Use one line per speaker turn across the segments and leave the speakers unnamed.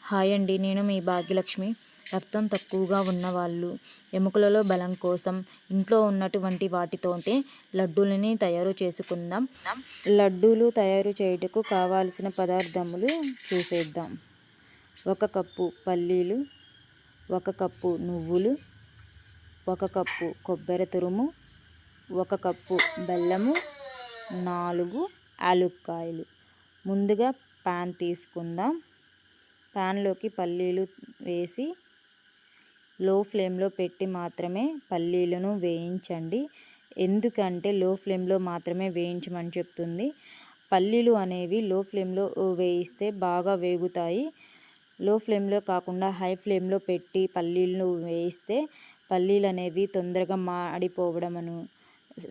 Hi అండి, నేను మీ భాగ్యలక్ష్మి. రక్తం తక్కువగా ఉన్నవాళ్ళు ఎముకలలో బలం కోసం ఇంట్లో ఉన్నటువంటి వాటితోటే లడ్డూలని తయారు చేసుకుందాం. లడ్డూలు తయారు చేయుటకు కావాల్సిన పదార్థములు చూసేద్దాం. 1 కప్పు పల్లీలు, 1 కప్పు నువ్వులు, 1 కప్పు కొబ్బరి తురుము, 1 కప్పు బెల్లము, 4 యాలుక్కాయలు. ముందుగా పాన్ తీసుకుందాం. ప్యాన్లోకి పల్లీలు వేసి లో ఫ్లేమ్లో పెట్టి మాత్రమే పల్లీలను వేయించండి. ఎందుకంటే లో ఫ్లేమ్లో మాత్రమే వేయించమని చెప్తుంది. పల్లీలు అనేవి లో ఫ్లేమ్లో వేయిస్తే బాగా వేగుతాయి. లో ఫ్లేమ్లో కాకుండా హై ఫ్లేమ్లో పెట్టి పల్లీలను వేయిస్తే పల్లీలు అనేవి తొందరగా మాడిపోవడమను,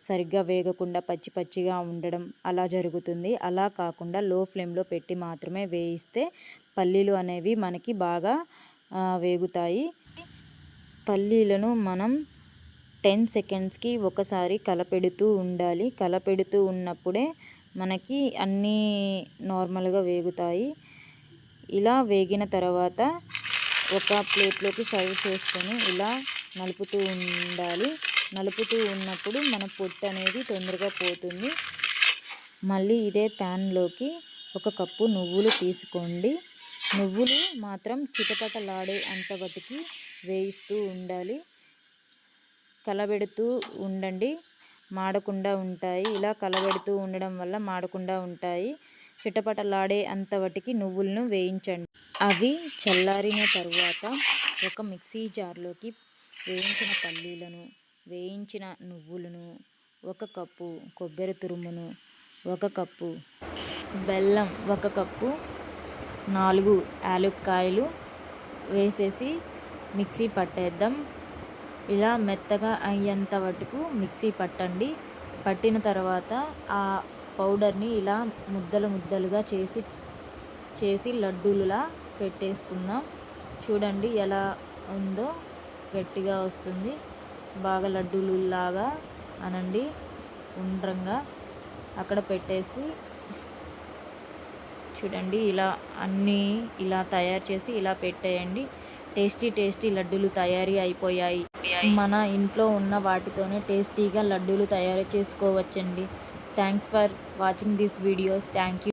సరిగ్గా వేగకుండా పచ్చి పచ్చిగా ఉండడం అలా జరుగుతుంది. అలా కాకుండా లో ఫ్లేమ్లో పెట్టి మాత్రమే వేయిస్తే పల్లీలు అనేవి మనకి బాగా వేగుతాయి. పల్లీలను మనం 10 సెకండ్స్కి ఒకసారి కలపెడుతూ ఉండాలి. కలపెడుతూ ఉన్నప్పుడే మనకి అన్నీ నార్మల్గా వేగుతాయి. ఇలా వేగిన తర్వాత ఒక ప్లేట్లోకి సర్వ్ చేసుకొని ఇలా నలుపుతూ ఉండాలి. నలుపుతూ ఉన్నప్పుడు మన పొట్టు అనేది తొందరగా పోతుంది. మళ్ళీ ఇదే ప్యాన్లోకి 1 కప్పు నువ్వులు తీసుకోండి. నువ్వులు మాత్రం చిటపటలాడే అంతవరకు వేయిస్తూ ఉండాలి. కలబెడుతూ ఉండండి, మాడకుండా ఉంటాయి. ఇలా కలబెడుతూ ఉండడం వల్ల మాడకుండా ఉంటాయి. చిటపటలాడే అంతవరకు నువ్వులను వేయించండి. అవి చల్లారిన తర్వాత ఒక మిక్సీ జార్లోకి వేయించిన పల్లీలను, వేయించిన నువ్వులను, 1 కప్పు కొబ్బరి తురుమును, 1 కప్పు బెల్లం, 1 కప్పు 4 యాలుక్కాయలు వేసేసి మిక్సీ పట్టేద్దాం. ఇలా మెత్తగా అయ్యేంత వరకు మిక్సీ పట్టండి. పట్టిన తర్వాత ఆ పౌడర్ని ఇలా ముద్దలు ముద్దలుగా చేసి లడ్డూలులా పెట్టేసుకుందాం. చూడండి ఎలా ఉందో, గట్టిగా వస్తుంది. బాగా లడ్డూలు లాగా అనండి, ఉండ్రంగా అక్కడ పెట్టేసి చూడండి. ఇలా అన్నీ ఇలా తయారు చేసి ఇలా పెట్టేయండి. టేస్టీ లడ్డూలు తయారీ అయిపోయాయి. మన ఇంట్లో ఉన్న వాటితోనే టేస్టీగా లడ్డూలు తయారు చేసుకోవచ్చండి. Thanks for watching this video. Thank you.